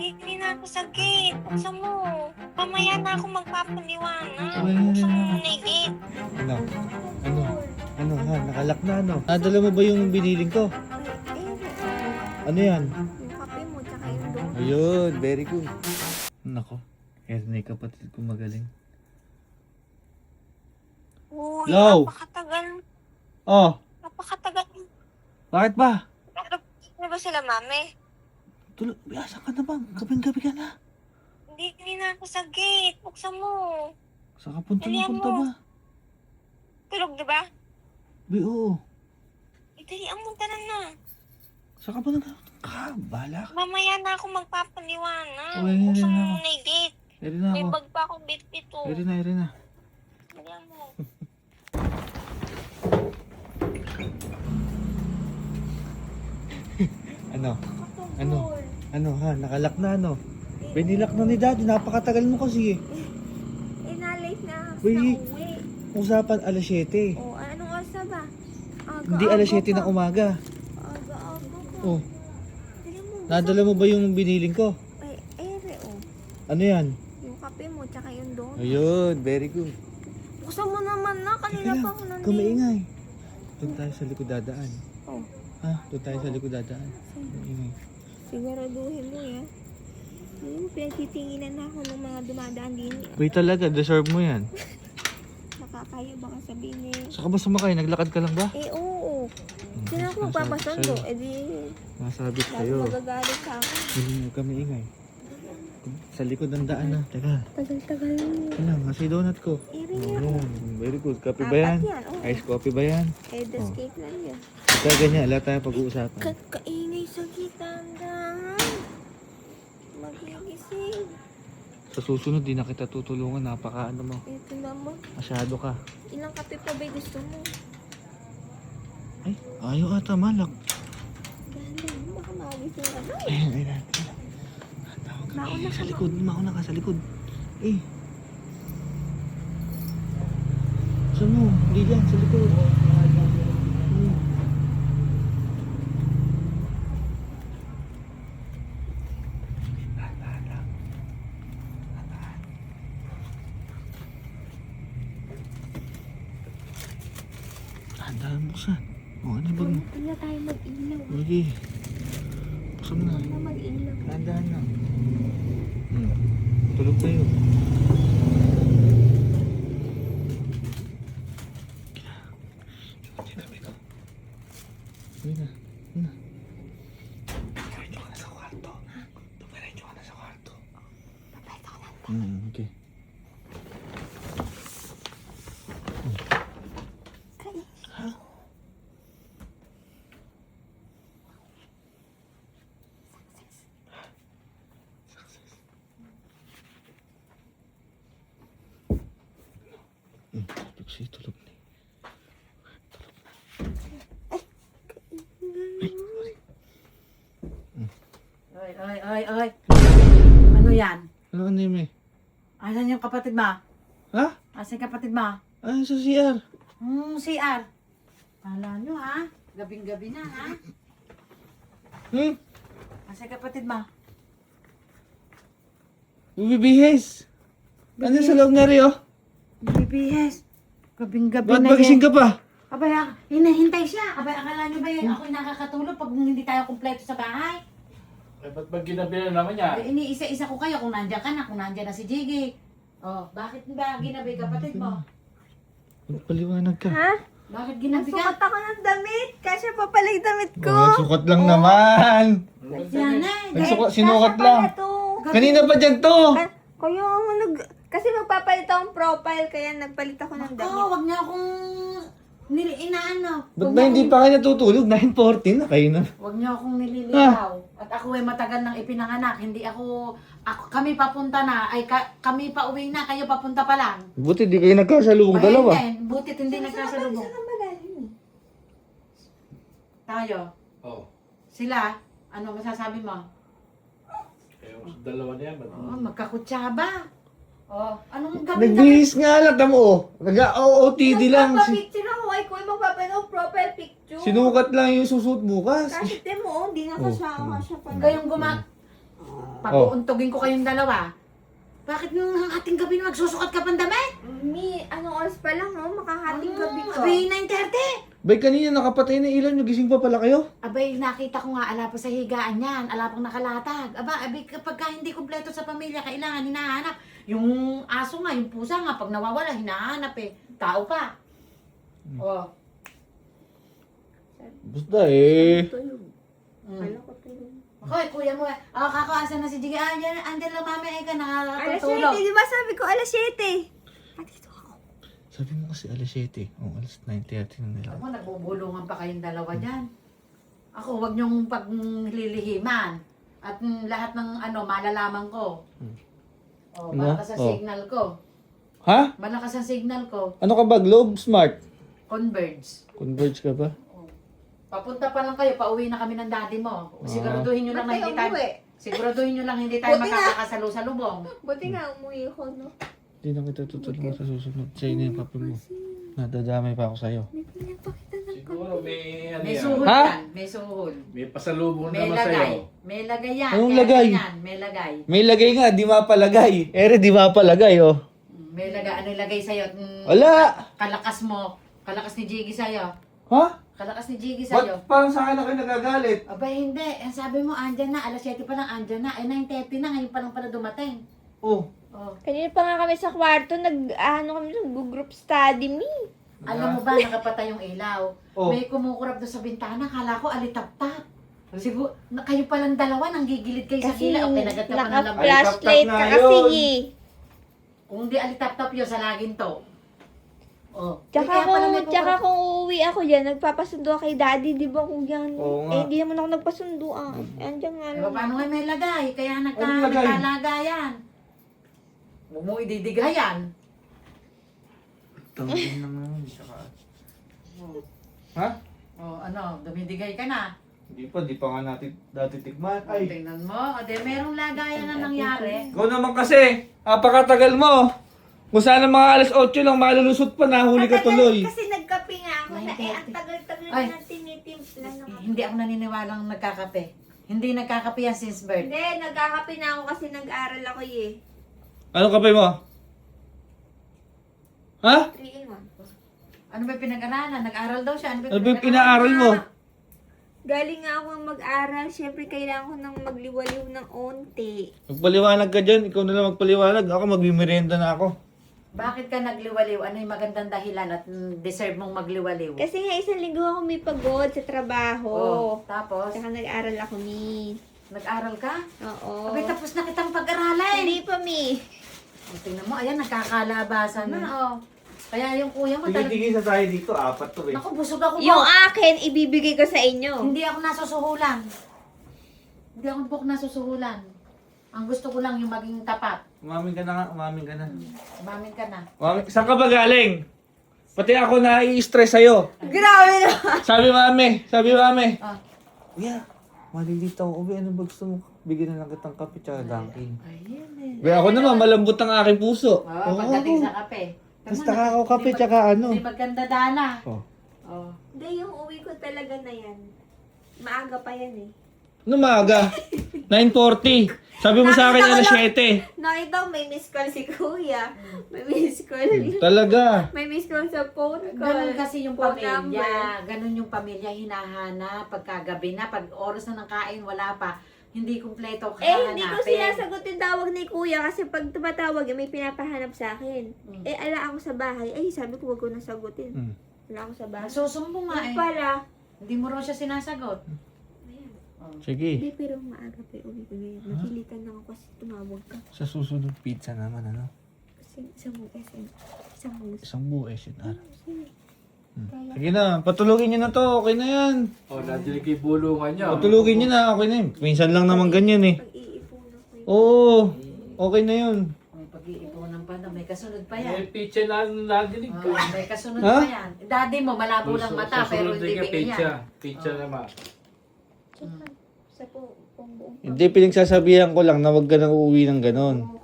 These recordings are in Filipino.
Hindi na ako sakit. Buksan mo. Mamaya na ako magpapaliwanag. Well, Buksan mo muna yung gate. Ano? Ano? Ano ha? Nakalak na ano? Nadala mo ba yung biniling ko? Ano yan? Yung kape mo, tsaka yung doon. Ayun, very good. Nako, Ernay kapatid ko magaling. Uy, Hello? napakatagal. Oh, Napakatagal. bakit ba? Ano ba sila, mami? Tulog, asan ka na bang? Gabing-gabi ka na. Hindi na ako sakit. Buksan mo. Saan ka punta na Dalihan punta mo. ba? Tulog, di ba? Oo. Dalihan mo, tara na. Saan ka ba bahala ka. Mamaya na ako magpapaliwanag. Uy, Buksan mo ako. muna yung gate. Eri na May ako. bag pa akong bit-bit, oh. Eri na. Dalihan mo. Ano? Ano? Ano ha? Nakalak na ano? Binilak na ni daddy. Napakatagal mo kasi eh. Late na ako Uy. sa uwi. Usapan alas 7. O, anong oras na ba? Aga, Hindi alas aga 7 ng pa. umaga. Aga pa. Oh, Dali mo. nadala mo ba yung biniling ko? Ay, ere, oh. Ano yan? Yung kape mo, tsaka yung doon. Ayun, very good. Buksan mo naman na. Kanina pa ako nandito. Kumaingay. Doon tayo sa likod dadaan. Oh, Ha? Doon tayo sa likod dadaan. Kumaingay. siguraduhin mo yan. Ayun, pinagtitinginan na ako ng mga dumadaan din. Wait talaga, deserve mo yan. Nakakaya baka sabihin eh. Saka ba sumakay? Naglakad ka lang ba? Eh, oo. Sino ako magpapasundo? Eh di, Nasabit lalo kayo. magagalit sa akin. Hindi kami ingay. Sa likod ng daan na. Teka. Tagal-tagal mo. Ano, kasi donut ko. Iri nga. Ayun, very good. Kape ba Apat yan? yan, oo. Ice coffee ba yan? Eh, the skate lang yun. Ika ganyan, wala tayong pag-uusapan. Kaingay sa kitandahan. Magigising. Sa susunod, di na kita tutulungan. Napaka ano mo. Ito naman. Masyado ka. Ilang kape pa ba gusto mo? Ay, ayaw ata malak. Galing, baka magising ka na. Ayun, ayun. Mauna Sa ka likod, mauna ka sa likod. Eh. Saan mo? Hindi dyan, sa likod. Hmm. Dahan-dahan buksan. O, ano ba mo? Wala tayo mag-ilaw. Sige. Buksan mo na. Wala mag-ilaw. Dahan-dahan lang. Tulog tayo. Uy na. Uy na. Dumiretso ka na sa kwarto. Dumiretso ka na sa kwarto. Okay. Ha? Tulog siya, tulog na. Ay. Ano yan? Ano ka name eh? Asan yung kapatid mo? Ha? Asan yung kapatid mo? Ay, sa CR. CR. Kala nyo ha? Gabing-gabi na ha? Asan yung kapatid mo? Bibihis. Ano sa loob na rin oh? BBS. Gabing-gabi Ba't na magising ka pa? Abay, hinahintay siya. Abay, akala nyo ba yan? Ako'y nakakatulog pag hindi tayo kumpleto sa bahay. Eh, ba't ba ginabi na naman niya? Eh, iniisa-isa ko kayo kung nandiyan ka na, kung nandiyan na si Jiggy. Oh, bakit ba ginabi kapatid mo? Magpaliwanag ka. Ha? Bakit ginabi Nasukat ka? ako ng damit. Kasi pa pala yung damit ko. Oh, nagsukat lang naman. Yan na. Sinukat lang. Kasya pala to. Kanina pa dyan to. Kuya, kasi magpapalit akong profile, kaya nagpalit ako ng damit. Oo, wag niya akong inaano. Ba't ba hindi pa kayo natutulog? 9:14 na kayo na. Huwag niyo akong nililigaw. At ako ay matagal nang ipinanganak. Hindi ako kami papunta na. Kami pa uwi na. Kayo papunta pa lang. Buti di kayo nagkasalubong dalawa. Butit hindi nagkasalubong. Saan magaling? Tayo. Oo. Sila. Ano masasabi mo? Kayo sa dalawa na yan. Oh, magkakutsaba. Oh, anong gabi Nagbihis nga lang, tamo oh. Nag-OOTD lang. Magpapicture ako, ay kuya magpapanood profile picture. Sinukat lang yung susuot bukas. Kasi mo, hindi na Oh, kasama siya pa. Kayong Papuuntugin ko kayong dalawa. Bakit nung ating gabi na magsusukat ka pang damit? Anong oras pa lang, oh? Makahating gabi ko. Abay, 9:30. Bay, kanina nakapatay na ilaw nyo. Gising pa pala kayo? Abay, nakita ko nga, ala pa sa higaan yan. Ala pang nakalatag. Abay, kapag ka hindi kumpleto sa pamilya, kailangan hinahanap. Yung aso nga, yung pusa nga, pag nawawala, hinahanap eh. Tao pa. Oh. Basta eh. Tulog. Mm. Kala ko tulog. Hoy, kuya mo eh. Kako, asan na si Jiggy? Andyan lang mami, ay ka Alas 7, nakakatulog. di ba sabi ko alas 7? Dito ako. Sabi mo kasi alas 7. Oh, alas 9:30 na nila. Ako, nagbubulungan pa kayong dalawa dyan. Ako, wag niyong paglilihiman. At lahat ng malalaman ko. Oh, Ano? malakas ang Oh. signal ko. Ha? Malakas ang signal ko. Ano ka ba? Globe Smart? Converge. Converge ka ba? Papunta pa lang kayo, pauwi na kami ng daddy mo. Siguraduhin nyo lang na Ba't hindi kayo tayo... umuwi? Siguraduhin nyo lang hindi tayo Buti nga. makakakasalubong. Buti nga umuwi ko, no? Hindi na kita tutulungan sa susunod. Sa'yo na yung kape mo. Nadadamay pa ako sa'yo. May pinapakita ng Siguro may ano May yan. suhol Ha? yan. May suhol. May pasalubong May naman lagay. sa'yo. May lagay yan. Anong Kaya lagay? ganyan, may lagay. May lagay nga, di mapalagay. Ere, di mapalagay, oh. May lagay. Ano yung lagay sa'yo? Wala! Kalakas mo. Kalakas ni Jiggy sa'yo. Ha? Kalakas ni Jiggy sa'yo. Ba't parang sa akin na kayo nagagalit? Aba hindi. Ang sabi mo, andyan na. Alas 7 pa lang, andyan na. Eh, 9:30 na. Ngayon pa lang pala dumating. Oh. Oh. Kanina pa nga kami sa kwarto, nag-group study me. Alam mo ba, nakapatay yung ilaw. Oh. May kumukurap doon sa bintana. Kala ko alitap-tap. Siguro, kayo palang dalawa, nanggigilid kayo sa Kasi gila. O kinagat ka pa ng lamay. naka-flashlight ka Alitap-tap na kasi yun. eh. Kung di alitap-tap yun, sa laging to. Oh. Tsaka Kaya pala may kung uuwi ako dyan, nagpapasundo kay daddy, di ba kung yan? Oo nga. Eh, hindi naman ako nagpasundo ah. Andiyan nga Eh, lang. paano nga may lagay? Kaya Anong lagay? nagkalagayan. Huwag mo ididigayan. Tangin na nga. Ha? Oh, ano, dumidigay ka na. Di pa nga natin dati tikman. Ay, Tingnan mo, ade, merong lagayan na nangyari. ikaw naman kasi. Apakatagal mo. Kung sana mga alas 8 lang, malulusot pa, nahuli ka tuloy. Kasi nagkape nga ako na eh, ang tagal-tagal Ay. na tinitimpla na kape. Hindi ako naniniwalang nagkakape. Hindi nagkakape yan since birth. Hindi, nagkakape na ako kasi nag-aral ako eh. Anong kape mo? Ha? 3 in 1. Ano ba pinag-aralan? Nag-aral daw siya. Ano ba yung pinaaral mo? Galing nga ako mag-aral, syempre kailangan ko nang magliwaliw ng onte. Magpaliwanag ka dyan. Ikaw na lang magpaliwanag. Ako magmimerienda na ako. Bakit ka nagliwaliw? Ano yung magandang dahilan at deserve mong magliwaliw? Kasi nga isang linggo ako may pagod sa trabaho. Oh, tapos, Tsaka nag-aral ako, mi. nag-aral ka? Oo. Abay, tapos na kitang pag-aralan. Hindi pa, mi. Oh, tingnan mo, ayan, nagkakalabasan na. Oh. Kaya yung kuya mo talaga. Tigil-tigil sa tayo dito. 4 to eh. Naku, busog ako Yung po. akin, ibibigay ko sa inyo. Hindi ako nasusuhulan. Hindi ako buk nasusuhulan. Ang gusto ko lang yung maging tapat. Umamin ka na nga. Umamin ka na. Umamin ka na. Saan ka ba galing? Pati ako na-i-stress sa'yo. Grabe na! Sabi mami. Ah. Kuya, malilito ako. Ubi, ano ba gusto mo? Bigyan na lang kitang kape tsaka dunking. Ayun eh. Ubi, ako naman, malambot ang aking puso. Oh, pagdating sa kape. Basta ako kape tsaka ano. Hindi maganda dala. Oh. Oh. Hindi, yung uwi ko talaga na yan. Maaga pa yan eh. Ano maaga? 9:40. Sabi mo sa akin alas 7. Nakita ko may miss call si kuya. May miss call. Talaga. May miss call sa phone call. Ganun kasi yung Phone pamilya. number. Ganun yung pamilya hinahanap. Pagkagabi na, pag oras na ng kain, wala pa. Hindi kumpleto Eh, hindi ko hahanapin. sinasagot yung tawag ni kuya kasi pag tumatawag, may pinapahanap sa akin. Mm. Eh, ala ako sa bahay. Ay, sabi ko, wag ko nasagutin. Hmm. Wala ako sa bahay. Nagsusumbong nga Yung eh. pala. Hindi mo raw siya sinasagot. Ayan. Sige. Hindi, pero maaga pa yung uwi ko ngayon. Napilitan lang ako kasi tumawag ka. Sa susunod pizza naman, ano? Kasi isang buong SM. Isang buong Isang buo SNR. Sige. Sige na, patulugin nyo na to. Okay na yan. O, nadilig yung bulungan niya. Patulugin nyo na. Okay na yun. Minsan lang naman ganyan eh. Pag-iipunan ko yun. Oo. Okay na yun. May pag-iipunan pa na, may kasunod pa May yan. pizza na nadilig ka. Oh, may kasunod Ha? pa yan. Daddy mo, malabo lang mata, pero hindi ka bigyan pizza. yan. Pizza naman. Sa buong Hindi, pinagsasabihan ko lang na huwag ka nang uuwi ng ganon.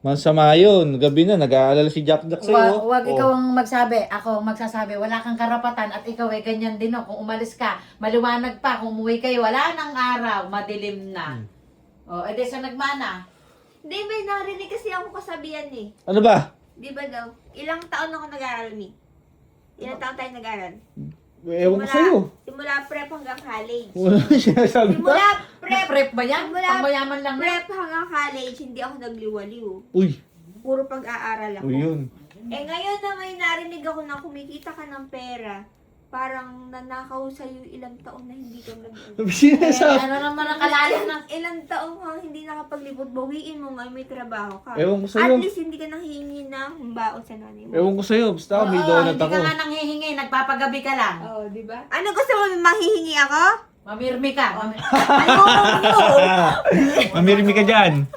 Masama yun. Gabi na, nag-aalala si Jack Jack sa'yo. Huwag Oh. ikaw ang magsabi, ako ang magsasabi, wala kang karapatan at ikaw ay ganyan din. No? Kung umalis ka, maliwanag pa, kung umuwi kayo, wala nang araw, madilim na. O, edi sa nagmana. Hindi, may narinig kasi ako kasabihan eh. Ano ba? Di ba daw? Ilang taon ako nag-aaral ni? Ilang taon tayo nag-aaral? Ewan ko sa'yo. Simula prep hanggang college. Wala na sinasabi pa. Simula prep, Prep ba yan? Wala. Pangmayaman lang na. prep hanggang college, hindi ako nagliwaliw. Uy, Puro pag-aaral ako. uy yun. Eh ngayon na may narinig ako na kumikita ka ng pera, parang nanakaw sa'yo ilang taon na hindi ka Sabi sinasabi. Ano naman ang kalalim na. Ilang taon kang hindi nakapaglibot, bawiin mo nga may trabaho ka. Ewan ko sa'yo. At least hindi ka nanghihingi ng baon sa nanay mo. Ewan ko sa'yo. Basta may donut Hindi ako. ka nga nang hihingi, nagpapagabi ka lang. Oo, di ba? Ano gusto mo, mahihingi ako? Mamirmi ka. Ayoko mo. Mamirmi ka dyan.